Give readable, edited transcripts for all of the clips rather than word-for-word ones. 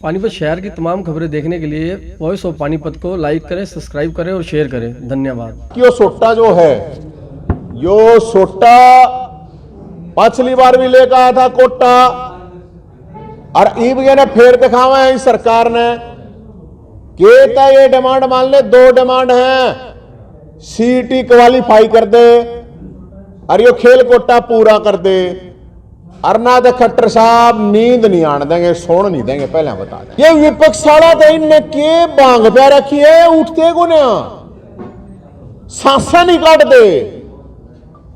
पानीपत शहर की तमाम खबरें देखने के लिए वॉइस ऑफ पानीपत को लाइक करें, सब्सक्राइब करें और शेयर करें। धन्यवाद। यो सोटा जो है, यो सोटा पिछली बार भी लेकर आया था कोटा, और ईब ने फेर दिखावा है इस सरकार ने कहता ये डिमांड मान ले, दो डिमांड हैं, सीटी क्वालिफाई कर दे और यो खेल कोटा पूरा कर दे। अरना दे खट्टर साहब नींद नहीं आने देंगे, सोन नहीं देंगे, पहले बता दें। ये विपक्ष साला तो इनने के बांग पे रखी है, उठते को ना सांसा नहीं काट दे।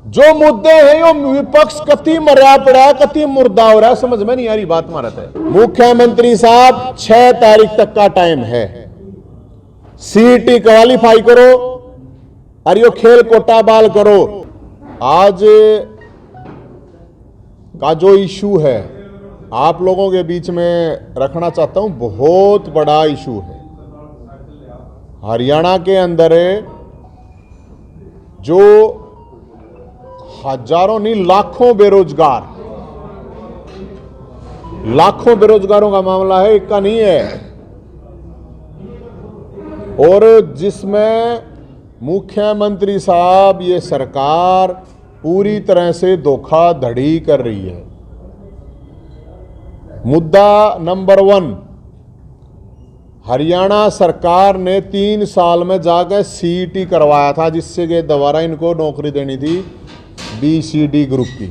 जो मुद्दे हैं यो विपक्ष कति मरा पड़ा है, कति मुर्दा हो रहा है, समझ में नहीं आ रही बात मारत है। मुख्यमंत्री साहब 6 तारीख तक का टाइम है, सीटी क्वालिफाई करो और यो खेल कोटा बाल करो। आज का जो इशू है आप लोगों के बीच में रखना चाहता हूं, बहुत बड़ा इशू है। हरियाणा के अंदर जो हजारों नहीं लाखों बेरोजगारों का मामला है, एक का नहीं है, और जिसमें मुख्यमंत्री साहब ये सरकार पूरी तरह से धोखाधड़ी कर रही है। मुद्दा नंबर 1, हरियाणा सरकार ने 3 साल में जाकर सीईटी करवाया था, जिससे के दोबारा इनको नौकरी देनी थी बीसीडी ग्रुप की।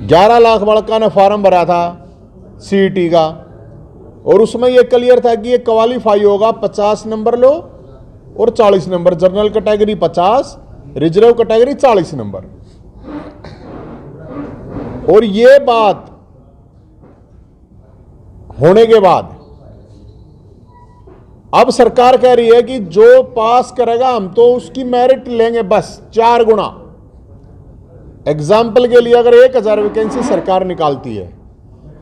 11 लाख बड़का ने फॉर्म भरा था सीईटी का, और उसमें यह क्लियर था कि ये क्वालिफाई होगा 50 नंबर लो और 40 number, general category 50, reserve category 40 number. और ये बात होने के बाद अब सरकार कह रही है कि जो पास करेगा हम तो उसकी मेरिट लेंगे बस 4 गुना। एग्जाम्पल के लिए अगर 1000 वैकेंसी सरकार निकालती है,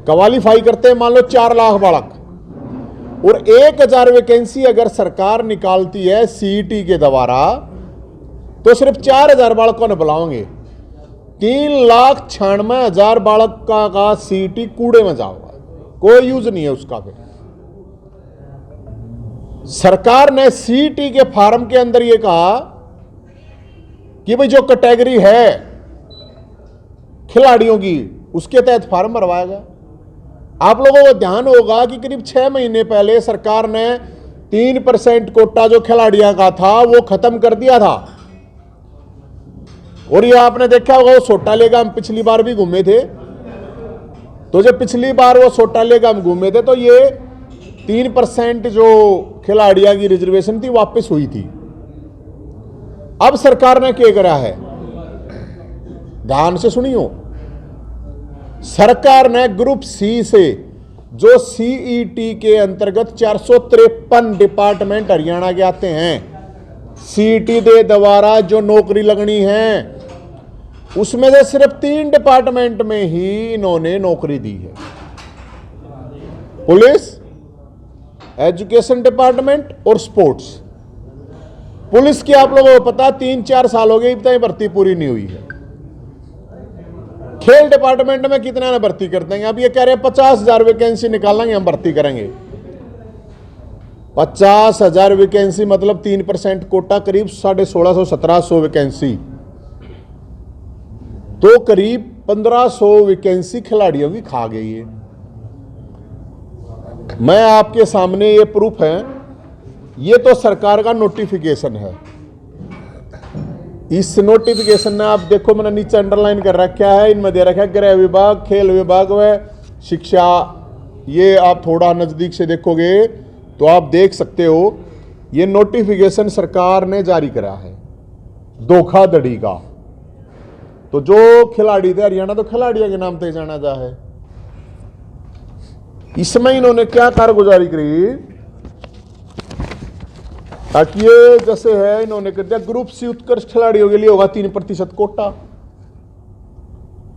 क्वालिफाई करते हैं मान लो 4 लाख बालक, और 1000 वैकेंसी अगर सरकार निकालती है सीईटी के द्वारा, तो सिर्फ 4000 बालकों ने बुलाओगे, 3,96,000 बालक का सीईटी कूड़े में जाओगा, कोई यूज नहीं है उसका। फिर सरकार ने सीईटी के फॉर्म के अंदर यह कहा कि भाई जो कैटेगरी है खिलाड़ियों की, उसके तहत फॉर्म भरवाएगा। आप लोगों को ध्यान होगा कि करीब 6 महीने पहले सरकार ने 3% कोटा जो खिलाड़ियों का था वो खत्म कर दिया था, और ये आपने देखा होगा वो सोटा हम पिछली बार भी घूमे थे, तो जब पिछली बार वो सोटा हम घूमे थे तो ये 3% जो खिलाड़ियों की रिजर्वेशन थी वापस हुई थी। अब सरकार ने क्या करा है, ध्यान से सुनियो, सरकार ने ग्रुप सी से जो सीईटी के अंतर्गत 453 डिपार्टमेंट हरियाणा के आते हैं, सीईटी दे द्वारा जो नौकरी लगनी है, उसमें से सिर्फ 3 डिपार्टमेंट में ही इन्होंने नौकरी दी है, पुलिस, एजुकेशन डिपार्टमेंट और स्पोर्ट्स। पुलिस की आप लोगों को पता 3-4 साल हो गए, अब तक भर्ती पूरी नहीं हुई है। खेल डिपार्टमेंट में कितना ने भर्ती कर देंगे, अब ये कह रहे हैं 50,000 वैकेंसी निकालेंगे, हम भर्ती करेंगे। 50,000 वैकेंसी मतलब 3% कोटा, करीब 1650-1700 वैकेंसी, तो करीब 1500 वैकेंसी खिलाड़ियों की खा गई है। मैं आपके सामने ये प्रूफ है, ये तो सरकार का नोटिफिकेशन है। इस नोटिफिकेशन में आप देखो, मैंने नीचे अंडरलाइन कर रखा है, इनमें दे रखा है गृह विभाग, खेल विभाग व शिक्षा। ये आप थोड़ा नजदीक से देखोगे तो आप देख सकते हो, ये नोटिफिकेशन सरकार ने जारी करा है धोखाधड़ी का। तो जो खिलाड़ी थे, हरियाणा तो खिलाड़ियों के नाम पे जाना जा है, इसमें इन्होंने क्या कारगुजारी करी, ताकि ये जैसे है इन्होंने कर दिया ग्रुप सी उत्कर्ष खिलाड़ियों के लिए होगा 3% कोटा।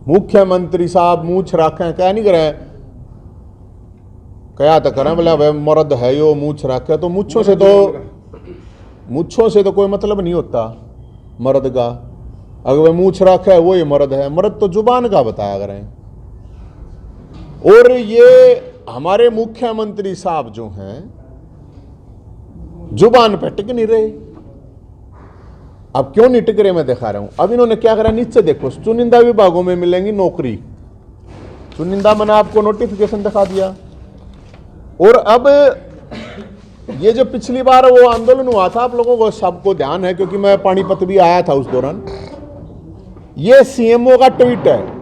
मुख्यमंत्री साहब मूछ रखे, क्या नहीं करे, क्या तो करें, बोले भाई मर्द है यो मूछ रखे, तो मूछों से तो कोई मतलब नहीं होता मर्द का। अगर वह मूछ रखा है वो ही मर्द है, मर्द तो जुबान का बताया करें। और ये हमारे मुख्यमंत्री साहब जो हैं जुबान पे टिक नहीं रहे। अब क्यों नहीं टिक रहे मैं दिखा रहा हूं। अब इन्होंने क्या करा, नीचे देखो, चुनिंदा विभागों में मिलेंगी नौकरी। चुनिंदा मैंने आपको नोटिफिकेशन दिखा दिया। और अब ये जो पिछली बार वो आंदोलन हुआ था, आप लोगों को सबको ध्यान है क्योंकि मैं पानीपत भी आया था उस दौरान। ये सीएमओ का ट्वीट है।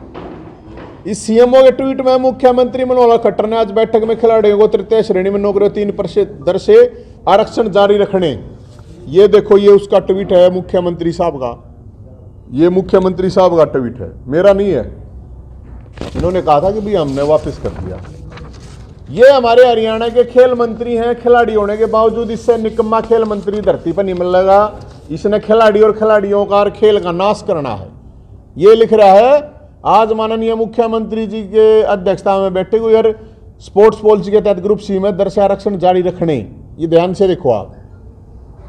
इस सीएमओ के ट्वीट में मुख्यमंत्री मनोहर खट्टर ने आज बैठक में खिलाड़ियों को तृतीय श्रेणी में नौकरी 3% दर से आरक्षण जारी रखने। ये देखो, ये उसका ट्वीट है मुख्यमंत्री साहब का। ये मुख्यमंत्री साहब का ट्वीट है, मेरा नहीं है। इन्होंने कहा था कि भाई हमने वापस कर दिया। ये हमारे हरियाणा के खेल मंत्री हैं। खिलाड़ी होने के बावजूद इससे निकम्मा खेल मंत्री धरती पर नहीं मिलेगा। इसने खिलाड़ी और खिलाड़ियों का और खेल का नाश करना है। ये लिख रहा है आज माननीय मुख्यमंत्री जी के अध्यक्षता में बैठे हुए और स्पोर्ट्स पॉलिसी के तहत ग्रुप सी में दर से आरक्षण जारी रखने। ये ध्यान से देखो आप,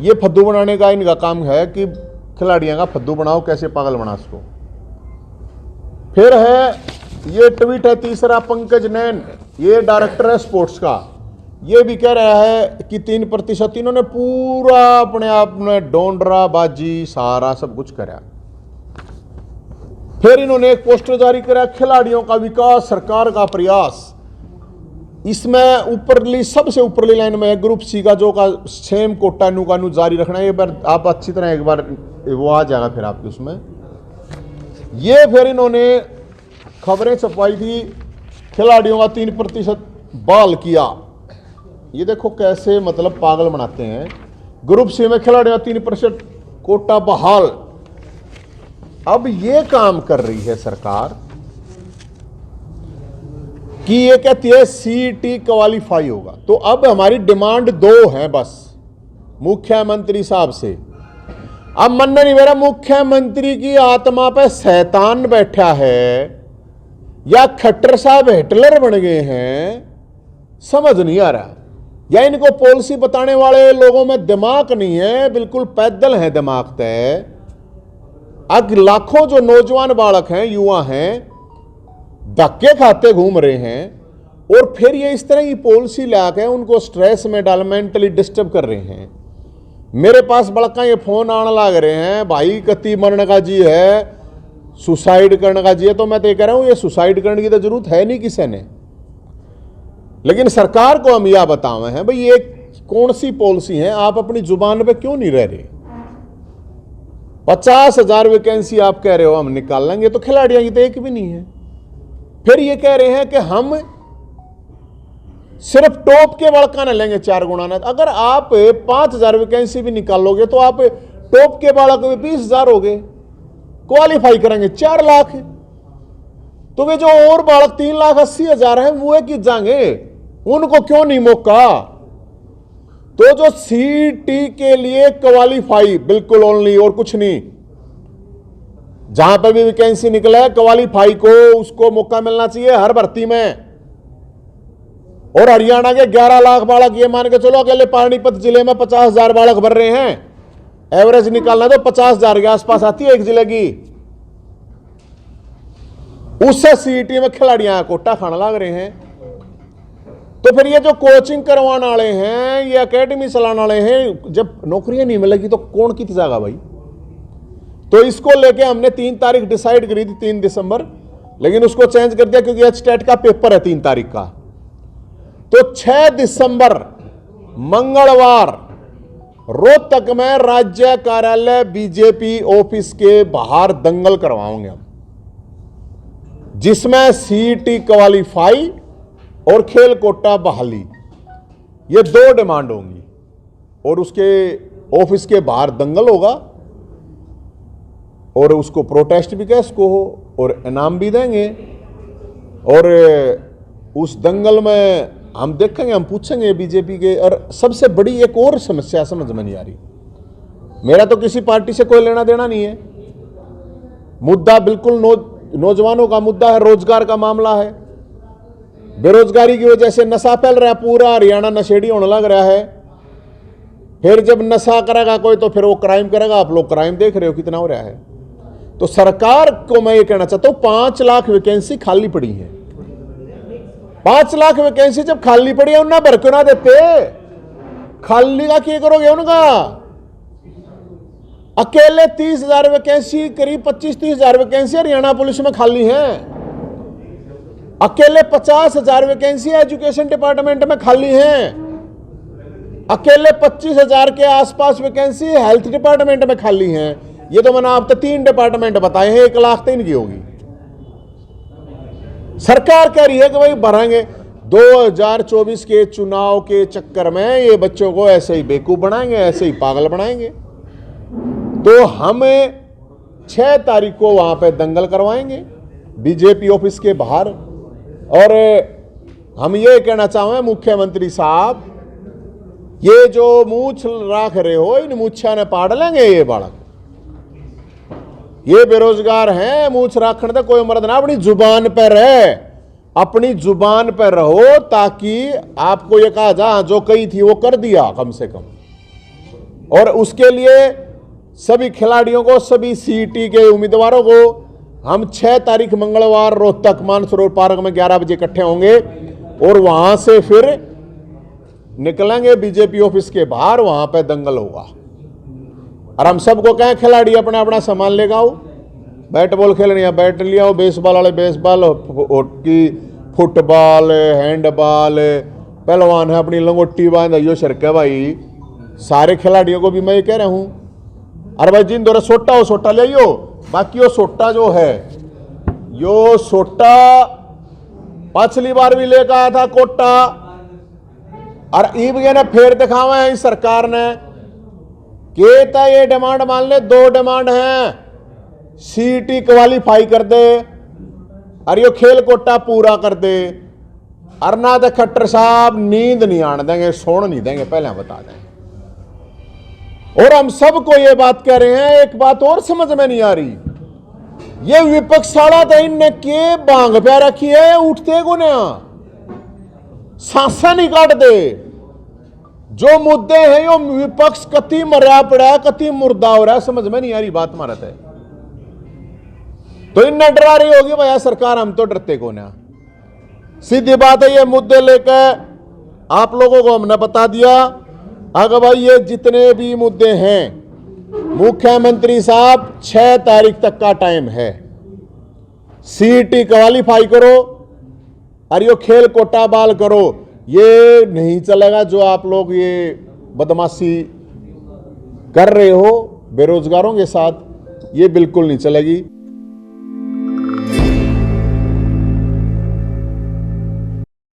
ये फद्दू बनाने का इनका काम है कि खिलाड़ियों का फद्दू बनाओ, कैसे पागल बना इसको। फिर है ये ट्वीट है तीसरा, पंकज नैन, ये डायरेक्टर है स्पोर्ट्स का। ये भी कह रहा है कि 3% इन्होंने पूरा अपने आप में डोंडराबाजी सारा सब कुछ करा। फिर इन्होंने एक पोस्टर जारी करा, खिलाड़ियों का विकास सरकार का प्रयास। इसमें ऊपरली सबसे ऊपरली लाइन में ग्रुप सी का जो का सेम कोटा नु कानू जारी रखना। ये बार आप अच्छी तरह एक बार वो आ जाएगा फिर आपके उसमें। ये फिर इन्होंने खबरें छपवाई थी, खिलाड़ियों का 3% बहाल किया। ये देखो कैसे मतलब पागल बनाते हैं। ग्रुप सी में खिलाड़ियों का 3% कोटा बहाल। अब ये काम कर रही है सरकार कि ये कहती है सीईटी क्वालिफाई होगा। तो अब हमारी डिमांड 2 है बस मुख्यमंत्री साहब से। अब मन नहीं मेरा मुख्यमंत्री की आत्मा पे शैतान बैठा है या खट्टर साहब हिटलर बन गए हैं, समझ नहीं आ रहा। या इनको पॉलिसी बताने वाले लोगों में दिमाग नहीं है, बिल्कुल पैदल है दिमाग तय। अब लाखों जो नौजवान बालक हैं, युवा हैं, धक्के खाते घूम रहे हैं और फिर ये इस तरह की पॉलिसी लाके उनको स्ट्रेस में डाल, मेंटली डिस्टर्ब कर रहे हैं। मेरे पास बड़का ये फोन आने लग रहे हैं, भाई कति मरने का जी है, सुसाइड करने का जी है। तो मैं तो ये कह रहा हूं ये सुसाइड करने की तो जरूरत है नहीं किसी ने। लेकिन सरकार को हम यह बतावे हैं भाई ये कौन सी पॉलिसी है, आप अपनी जुबान पे क्यों नहीं रह रहे। 50,000 वैकेंसी आप कह रहे हो हम निकाल लेंगे, तो खिलाड़ियों की तो एक भी नहीं है। फिर ये कह रहे हैं कि हम सिर्फ टॉप के बड़का न लेंगे 4 गुना न। अगर आप 5,000 वैकेंसी भी निकालोगे तो आप टॉप के बालक में 20,000 हो गए, क्वालिफाई करेंगे 4 लाख। तो वे जो और बालक 3,80,000 हैं वो एक जाएंगे, उनको क्यों नहीं मौका। तो जो सीटी के लिए क्वालिफाई बिल्कुल ओनली और कुछ नहीं, जहां पर भी वैकेंसी निकले क्वालिफाई को उसको मौका मिलना चाहिए हर भर्ती में। और हरियाणा के 11 लाख बालक ये मान के चलो अकेले पानीपत जिले में 50,000 बालक भर रहे हैं, एवरेज निकालना तो 50,000 के आसपास आती है एक जिले की। उससे सीईटी में खिलाड़ियां कोटा खाना लग रहे हैं। तो फिर ये जो कोचिंग करवाने वाले हैं, ये एकेडमी चलाने वाले हैं, जब नौकरियां नहीं मिलेगी तो कौन कित जाएगा भाई। तो इसको लेके हमने 3 तारीख डिसाइड करी थी, 3 दिसंबर, लेकिन उसको चेंज कर दिया क्योंकि एचटेट का पेपर है 3 तारीख का। तो 6 दिसंबर मंगलवार रोहतक में राज्य कार्यालय बीजेपी ऑफिस के बाहर दंगल करवाएंगे हम, जिसमें सीईटी क्वालिफाई और खेल कोटा बहाली, ये 2 डिमांड होंगी। और उसके ऑफिस के बाहर दंगल होगा और उसको प्रोटेस्ट भी कह इसको हो और इनाम भी देंगे। और उस दंगल में हम देखेंगे, हम पूछेंगे बीजेपी के। और सबसे बड़ी एक और समस्या समझ में नहीं आ रही, मेरा तो किसी पार्टी से कोई लेना देना नहीं है, मुद्दा बिल्कुल नौजवानों का मुद्दा है, रोजगार का मामला है। बेरोजगारी की वजह से नशा फैल रहा है, पूरा हरियाणा नशेड़ी होने लग रहा है। फिर जब नशा करेगा कोई तो फिर वो क्राइम करेगा। आप लोग क्राइम देख रहे हो कितना हो रहा है। तो सरकार को मैं ये कहना चाहता हूं 5 लाख वैकेंसी खाली पड़ी है, 5 लाख वैकेंसी जब खाली पड़ी है उन्हें भर क्यों ना देते? खाली का क्या करोगे उनका? अकेले 30,000 वैकेंसी, करीब 25-30 हजार वैकेंसी हरियाणा पुलिस में खाली है। अकेले 50,000 वैकेंसी एजुकेशन डिपार्टमेंट में खाली है। अकेले 25,000 के आसपास वैकेंसी हेल्थ डिपार्टमेंट में खाली हैं। ये तो मैंने आपको 3 डिपार्टमेंट बताए हैं, 1 लाख तो इनकी होगी। सरकार कह रही है कि भाई भरेंगे। 2024 के चुनाव के चक्कर में ये बच्चों को ऐसे ही बेवकूफ बनाएंगे, ऐसे ही पागल बनाएंगे। तो हम 6 तारीख को वहां पे दंगल करवाएंगे बीजेपी ऑफिस के बाहर। और हम ये कहना चाहेंगे मुख्यमंत्री साहब, ये जो मूछ राख रहे हो इन मूछा ने पाड़ लेंगे ये बालक। ये बेरोजगार हैं, मूछ राखने तो कोई मर्द ना, अपनी जुबान पर रहे, अपनी जुबान पर रहो, ताकि आपको ये कहा जा जो कही थी वो कर दिया कम से कम। और उसके लिए सभी खिलाड़ियों को, सभी सीईटी के उम्मीदवारों को हम 6 तारीख मंगलवार रोहतक मानसरोवर पार्क में 11 बजे इकट्ठे होंगे और वहां से फिर निकलेंगे बीजेपी ऑफिस के बाहर। वहां पे दंगल होगा और हम सबको कहें खिलाड़ी अपना अपना सामान लेकर आओ। बैट बॉल खेलनी है बैट लिया आओ, बेसबॉल वाले बेसबॉल, हॉकी, फुटबॉल, हैंडबॉल, पहलवान है अपनी लंगोटी बांधियो शरके भाई। सारे खिलाड़ियों को भी मैं ये कह रहा हूं, अरे भाई जिन दौरे सोटा हो सोटा ले आइयो। बाकी वो सोटा जो है, यो सोटा पिछली बार भी लेकर आया था कोटा, और ईब ने फेर दिखावा है इस सरकार ने। कहता ये डिमांड मान ले, 2 डिमांड हैं, सीईटी क्वालिफाई कर दे और यो खेल कोटा पूरा कर दे। अरना तो खट्टर साहब नींद नहीं आने देंगे, सोने नहीं देंगे, पहले बता दें। और हम सबको ये बात कह रहे हैं, एक बात और समझ में नहीं आ रही, ये विपक्ष साड़ा तो इनने के बांग पे रखी है, उठते को ना सांसा नहीं काटते। जो मुद्दे हैं यो विपक्ष कति मरा पड़ा है, कति मुर्दा हो रहा है, समझ में नहीं आ रही बात मारत है। तो इनने डरा रही होगी भैया सरकार, हम तो डरते को ना। सीधी बात है, ये मुद्दे लेकर आप लोगों को हमने बता दिया। अगर भाई ये जितने भी मुद्दे हैं, मुख्यमंत्री साहब 6 तारीख तक का टाइम है, सीईटी क्वालिफाई करो और यो खेल कोटा बाल करो। ये नहीं चलेगा जो आप लोग ये बदमाशी कर रहे हो बेरोजगारों के साथ, ये बिल्कुल नहीं चलेगी।